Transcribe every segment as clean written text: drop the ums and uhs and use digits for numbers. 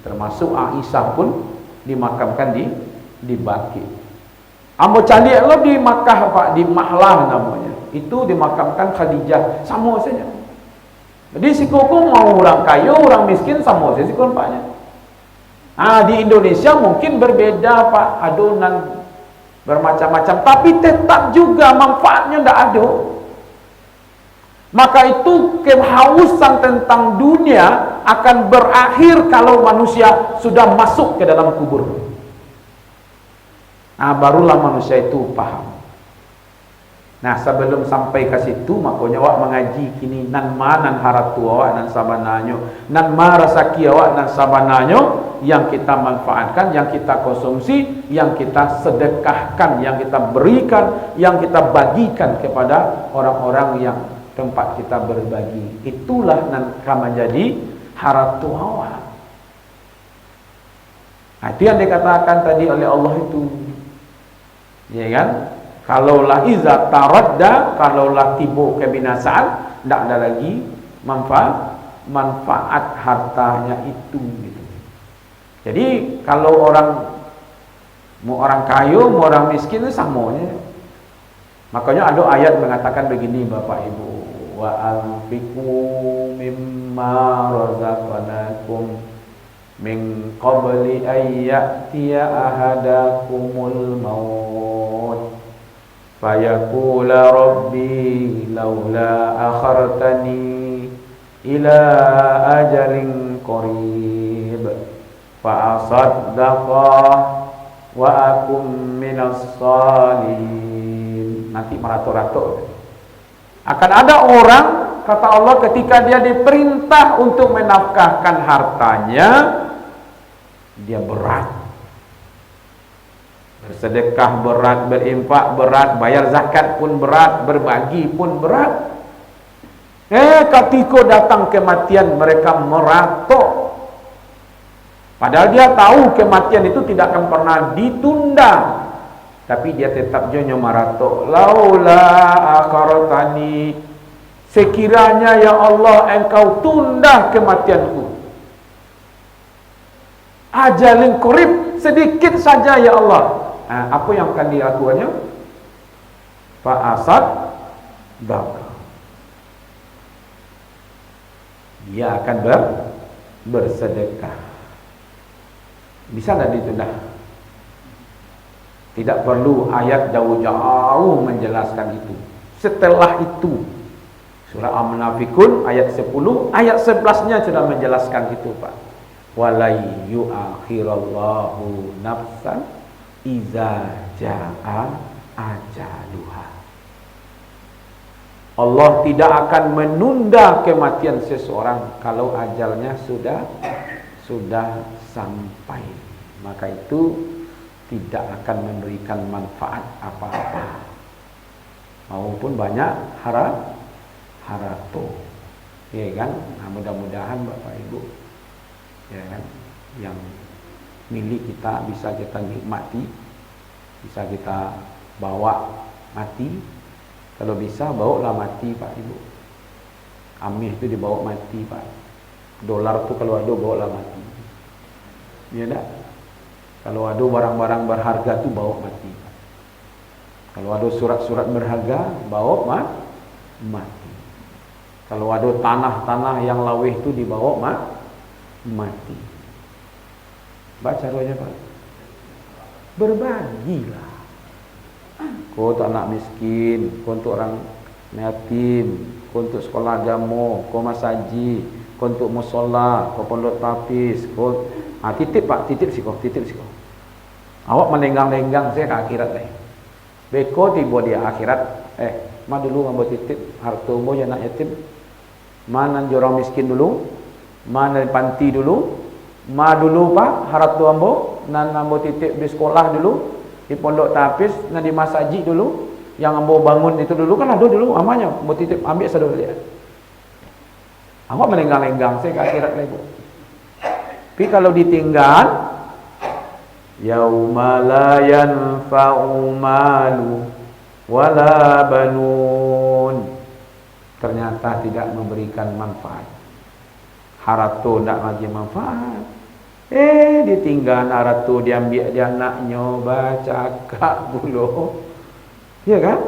Termasuk Aisyah pun dimakamkan di Baqi. Ambo cali lo di Makkah Pak, di Mahlah namanya. Itu dimakamkan Khadijah, sama saja. Jadi sikoko mau orang kaya, orang miskin sama saja sikon Paknya. Di Indonesia mungkin berbeda Pak, adonan bermacam-macam, tapi tetap juga manfaatnya tidak ada. Maka itu kehausan tentang dunia akan berakhir kalau manusia sudah masuk ke dalam kubur. Barulah manusia itu paham. Sebelum sampai ke situ, makanya awak mengaji kini nan manan haratu awak nan sabananyo, nan marasaki awak nan sabananyo, yang kita manfaatkan, yang kita konsumsi, yang kita sedekahkan, yang kita berikan, yang kita bagikan kepada orang-orang yang tempat kita berbagi. Itulah nan menjadi haratu awak. Itu yang dikatakan tadi oleh Allah itu, ya kan? Kalaulah iza taradda, kalaulah tiba kebinasaan, tidak ada lagi manfaat hartanya itu gitu. Jadi kalau mau orang kaya, mau orang miskin itu samanya. Makanya ada ayat mengatakan begini Bapak Ibu, wa anfiqu mimma razaqnakum min qabli ay ya'tiya ahadakumul maut fayaqula rabbi laula akhartani ila ajalin qarib fa asaddaqa wa akum minas salihin. Nanti merato-rato akan ada orang, kata Allah, ketika dia diperintah untuk menafkahkan hartanya, dia berat, bersedekah berat, berinfak berat, bayar zakat pun berat, berbagi pun berat. Ketika datang kematian, mereka meratok. Padahal dia tahu kematian itu tidak akan pernah ditunda, tapi dia tetap jonyo marato. Laula akhartani, sekiranya ya Allah engkau tunda kematianku, ajalin qarib, sedikit saja ya Allah. Apa yang akan dilakukannya? Fa asad baka, dia akan bersedekah. Bisa tidak ditunda? Tidak perlu ayat jauh-jauh menjelaskan itu. Setelah itu, surah Al-Munafikun ayat 10, ayat 11-nya sudah menjelaskan itu Pak. Walai yu'akhirallahu nafsan iza ja'a ajaluha. Allah tidak akan menunda kematian seseorang kalau ajalnya sudah sampai. Maka itu tidak akan memberikan manfaat apa-apa, maupun banyak harato, ya kan? Mudah-mudahan Bapak Ibu, ya kan, yang milik kita bisa kita nikmati, bisa kita bawa mati. Kalau bisa bawalah mati Pak Ibu. Amih itu dibawa mati Pak. Dolar itu kalau ada bawalah mati. Ya tak? Kalau ada barang-barang berharga tu bawa mati. Kalau ada surat-surat berharga bawa mati. Kalau ada tanah-tanah yang lawih tu dibawa mati. Baca caranya Pak. Berbagilah. Kau untuk anak miskin, kau untuk orang yatim, kau untuk sekolah agama, kau masaji, kau untuk musola, kau pondok tapis, kau titip Pak, titip sih kau. Awak melenggang-lenggang saya ke akhirat deh. Beko tiba dia akhirat. Ma dulu ngambil titip harta mo anak yatim. Mana orang miskin dulu, mana panti dulu, ma dulu Pak harap tu ambo, nan ambo titip di sekolah dulu, di pondok tapis, nan di masaji dulu, yang ambo bangun itu dulu kan ada dulu amanya, ambo titip ambil sadar dia. Awak melenggang-lenggang saya ke akhirat lagi. Tapi kalau ditinggal, yauma la yanfa'u malu wala banun, ternyata tidak memberikan manfaat. Harta tidak lagi manfaat, Ditinggal aratu diambil dia anaknya baca kak bulu. Ya kan?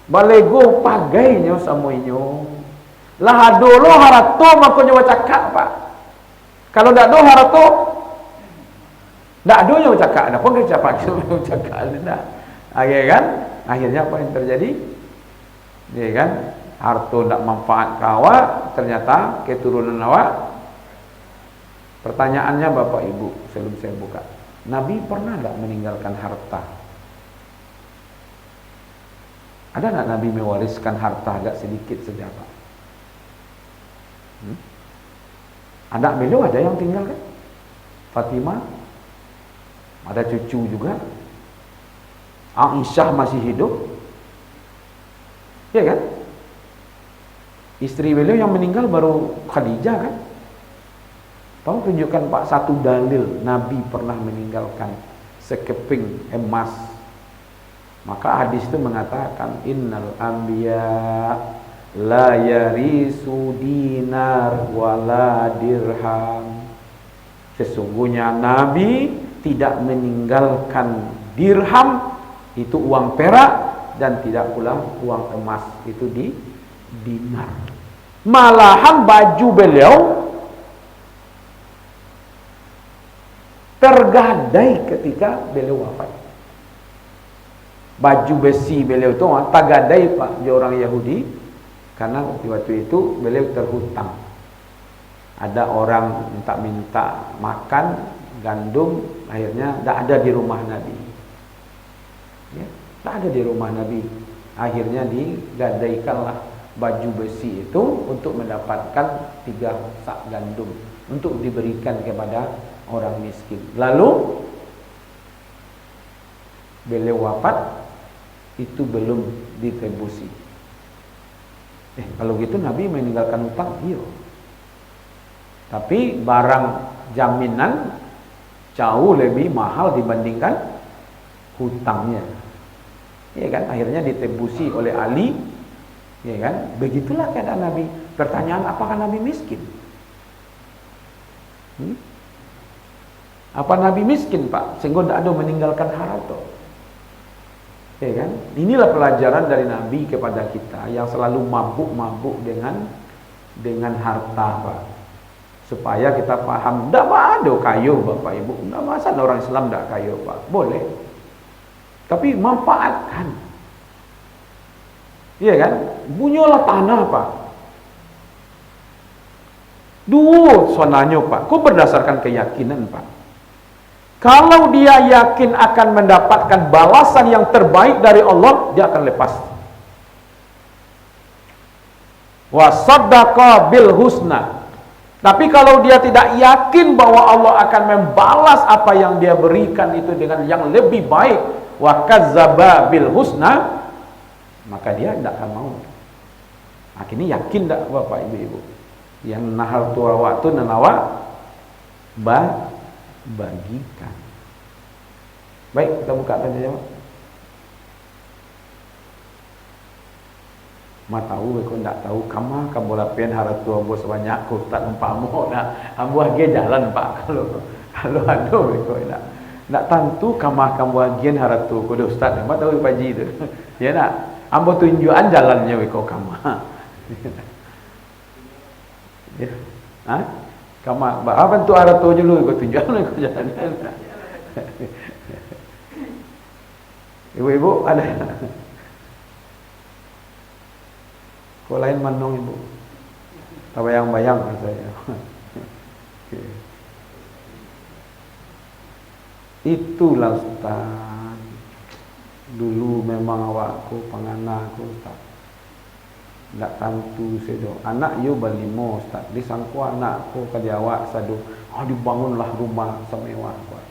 Balego pagainya samoinyo. Lah dulu harato makanya cakap pak. Kalau ndak do harato ndak do nya cakap. Napa ke cakap cakap ndak. Akhirnya apa yang terjadi? Ya kan? Harto ndak manfaat kawa, ternyata keturunan awak. Pertanyaannya Bapak Ibu, sebelum saya buka. Nabi pernah ndak meninggalkan harta? Ada nggak Nabi mewariskan harta agak sedikit saja Pak? Anak beliau ada yang tinggal kan? Fatimah, ada cucu juga. Aisyah masih hidup, ya kan? Istri beliau yang meninggal baru Khadijah kan? Tahu tunjukkan Pak satu dalil Nabi pernah meninggalkan sekeping emas. Maka hadis itu mengatakan innal anbiya la yarisu dinar wala dirham. Sesungguhnya Nabi tidak meninggalkan dirham, itu uang perak, dan tidak pula uang emas, itu di dinar. Malahan baju beliau tergadai ketika beliau wafat. Baju besi beliau itu tergadai Pak di orang Yahudi, karena waktu itu beliau terhutang. Ada orang minta makan gandum, akhirnya tidak ada di rumah Nabi. Ya, tidak ada di rumah Nabi. Akhirnya digadaikanlah baju besi itu untuk mendapatkan 3 sak gandum untuk diberikan kepada orang miskin. Lalu beliau wafat, itu belum ditebusi. Kalau gitu Nabi meninggalkan hutang, iya. Tapi barang jaminan jauh lebih mahal dibandingkan hutangnya. Ya kan? Akhirnya ditebusi oleh Ali. Ya kan? Begitulah keadaan Nabi. Pertanyaan, apakah Nabi miskin? Apa Nabi miskin Pak? Sehingga tidak ada meninggalkan harta. Ya kan? Inilah pelajaran dari Nabi kepada kita yang selalu mabuk-mabuk dengan harta Pak. Supaya kita paham, tidak ada kayu Bapak Ibu. Tidak masalah orang Islam tidak kayu Pak. Boleh. Tapi manfaatkan. Iya kan? Bunyolah tanah Pak. Dua sonanya Pak. Kok berdasarkan keyakinan Pak? Kalau dia yakin akan mendapatkan balasan yang terbaik dari Allah, dia akan lepas. Wa saddaqa bil husna. Tapi kalau dia tidak yakin bahwa Allah akan membalas apa yang dia berikan itu dengan yang lebih baik, wa kadzdzaba bil husna, maka dia tidak akan mau. Akhirnya yakin tak Bapak Ibu? Yang nahal tua waktu nanawa bagikan. Baik, kita buka tanya jawab. Ma tahu ko ndak tahu kama kamu lapian haratu ambo sebanyak ko tak umpamu nak ambo age jalan Pak kalau ada ko ndak tentu kama kamu agian haratu ko ustaz ma tahu paji tu ya nak ambo tunjukan jalannya ko kama ya kama apa tu haratu dulu ko tunjukan ko jalan. Ibu-ibu ada. Kok lain manong Ibu? Tabayang-bayang saya. Okay. Itulah Ustaz. Dulu memang awakku panganaku Ustaz. Ndak tentu sedo. Anak yo balimo Ustaz. Disangku anakku ka awak sadu. Dibangunlah rumah semewah kuat.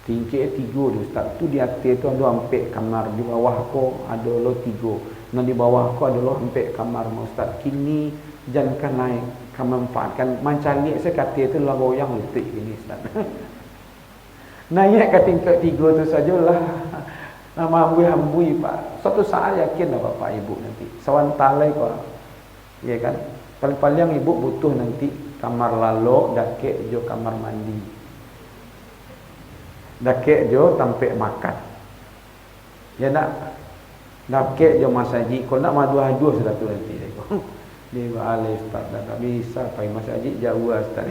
Tinggi 3 tu Ustaz. Tu di atas tu ada ampek kamar, di bawah ko ada lo 3. Nah di bawah ko ada lo ampek kamar Ustaz. Kini jangan naik, kamu manfaatkan mancani saya kata itu lah goyang letik ini Ustaz. Naik ke tingkat 3 tu sajalah. Nama ambui Pak. Suatu saat yakin lah Bapak Ibu nanti. Sawan talai Pak. Ya kan? Paling-paling Ibu butuh nanti kamar lalu, dakek jo kamar mandi. Dakek jo tampek makan. Ya nak. Dakek jo masaji. Kalau nak madu-adu sudah tu nanti. Dia alif tak tak bisa pakai masaji jauh ustaz.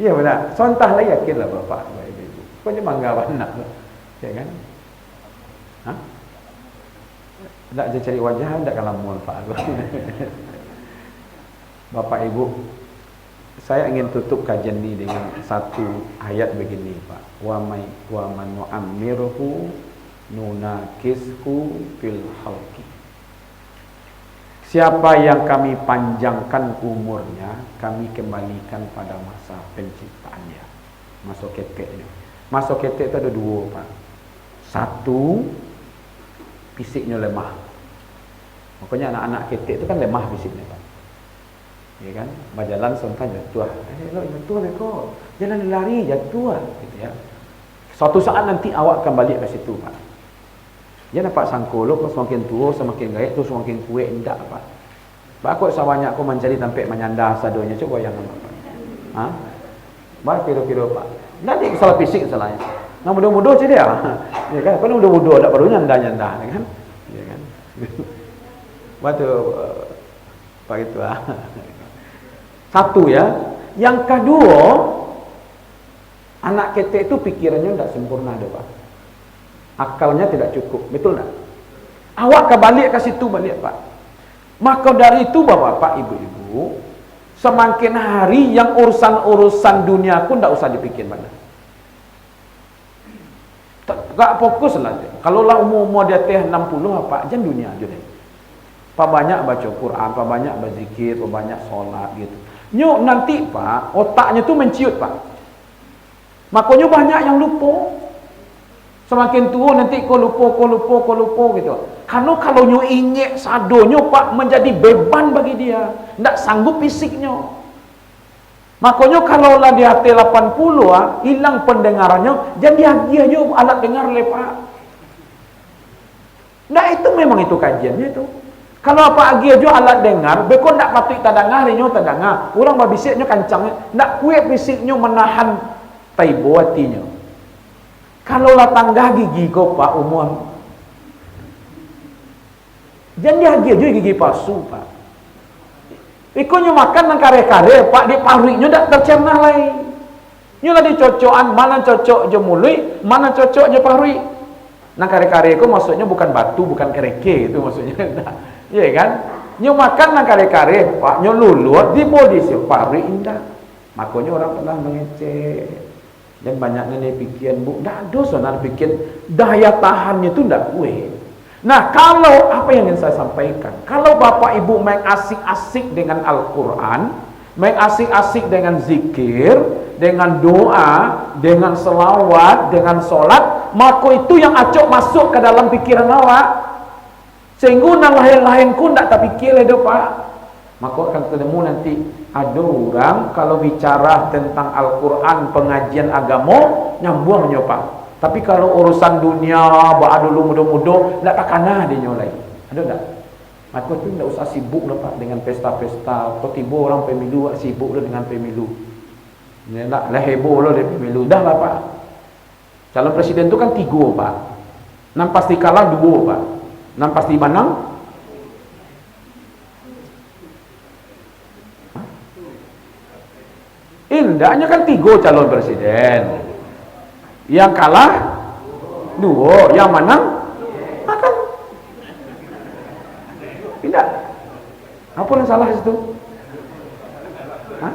Ya benar. Sontah lah yakinlah bapak ibu. Kau je bangga anak. Ya kan? Hah? Tak je cari wajah tak kalau mau pak. Bapak ibu, saya ingin tutup kajian ini dengan satu ayat begini pak. Wa man nu'ammirhu nunakishu fil khalqi. Siapa yang kami panjangkan umurnya, kami kembalikan pada masa penciptaannya. Masa ketek ini. Masa ketek itu ada dua pak. Satu, fisiknya lemah. Makanya anak-anak ketek itu kan lemah fisiknya pak. Ya kan, berjalan sontak jatuh. Lo jatuh kok. Jalan lari jatuh gitu ya. Suatu saat nanti awak akan balik ke situ pak. Dia dapat sangko lo semakin tua semakin gaya tu semakin kuat endak apa. Bakok sawanyak aku mencari tampek menyandar sadonya coba yang apa. Ha? Ba kira-kira pak. Nanti salah fisik salahnya. Nah mudah-mudah je dia. Ya kan? Kalau mudah-mudah dak baru nyandar-nyandar kan. Ya kan. Waktu pak itu ah. Satu ya. Yang kedua, anak ketek itu pikirannya tidak sempurna ada pak. Akalnya tidak cukup, betul tak? Awak kebalik ke situ balik pak. Maka dari itu bapak-bapak, ibu-ibu, semakin hari yang urusan-urusan dunia pun tidak usah dipikir mana. Tak fokus lah. Kalau lah umur dia teh 60 apa aja dunia aja deh. Pak banyak baca Quran, pak banyak berzikir, pak banyak solat gitu. Nyok nanti pak, otaknya tu menciut pak. Makanya banyak yang lupa. Semakin tua nanti kau lupa gitu. Karena kalau nyu ingat sadonyo pak menjadi beban bagi dia, tidak sanggup fisiknya. Makanya kalau lah di hati 80 hilang pendengarannya, jadi dia aja alat dengar le pak. Nah itu memang itu kajiannya itu. Kalau apa agi aja alat dengar, beko ndak patut tadangar nyo tadangar. Orang babisiknya kancangnya, ndak kuat fisiknya menahan taibo hatinya. Kalau lah tangga gigi kau pak umur, jangan dia aja gigi palsu pak. Ikonya makan nang kare-kare pak di pabriknya tak tercerna lagi. Nyolah dicocokan mana cocok je mulai, mana cocok je pabrik. Nang kare-kare itu maksudnya bukan batu, bukan kereke itu maksudnya. Iya kan? Nyo makan nang kare-kare pak, nyo lulut di bodi si pabrik indah. Makanya orang pernah mengecek. Dan banyaknya dia pikir, bu, dah dosa nak pikir daya tahannya itu tidak kuat. Nah, kalau apa yang ingin saya sampaikan, kalau bapak ibu main asik-asik dengan Al-Quran, main asik-asik dengan zikir, dengan doa, dengan selawat, dengan solat, maka itu yang acok masuk ke dalam pikiran awak. Sehingga lain-lain pun tidak terpikir itu pak. Maka akan ketemu nanti ada orang kalau bicara tentang Al-Quran pengajian agama nyambung nyopak. Tapi kalau urusan dunia bawa dulu mudah-mudah tak takana dia nyolai. Ada tak? Maka tu tidak usah sibuk lah pak dengan pesta-pesta. Tiba-tiba orang pemilu sibuk lah dengan pemilu. Ni nak lah heboh lah dengan pemilu. Dah lah pak. Calon presiden tu kan 3 pak. 6 pasti kalah 2 pak. 6 pasti menang. Indahnya kan 3 calon presiden. Yang kalah 2, yang menang makan. Tidak. Apa yang salah situ? Hah?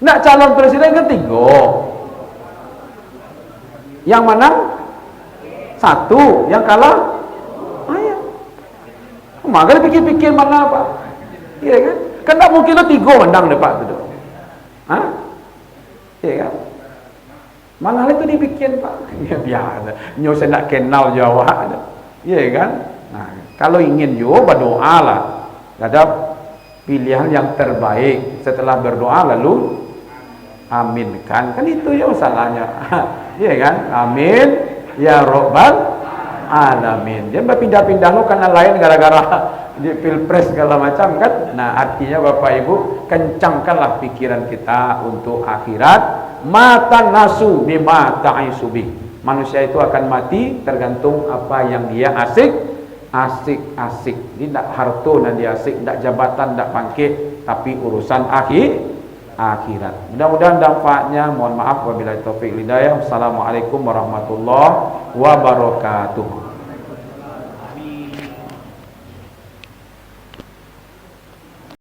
Nak calon presiden kan 3. Yang menang 1, yang kalah ayah. Maka pikir-pikir mana apa? Iya kan? Kan tak mungkin lo 3 menang depan tu. Hah? Iya kan? Mana itu dipikir pak? Ya biasa. Nyo saya nak kenal Jawa. Iya kan? Nah, kalau ingin juga berdoa lah. Ada pilihan yang terbaik. Setelah berdoa lalu aminkan. Kan itu ya masalahnya. Iya kan? Amin ya Rabbal Alamin. Dia berpindah-pindah lo karena lain gara-gara di pilpres segala macam kan. Nah, artinya Bapak Ibu, kencangkanlah pikiran kita untuk akhirat. Mata nasu bima ta'isu bih. Manusia itu akan mati tergantung apa yang dia asik. Ini tidak harta dan dia asik, tidak jabatan, tidak pangkat, tapi urusan akhirat. Mudah-mudahan dampaknya. Mohon maaf wabillahi taufik hidayah. Wassalamualaikum warahmatullahi wabarakatuh.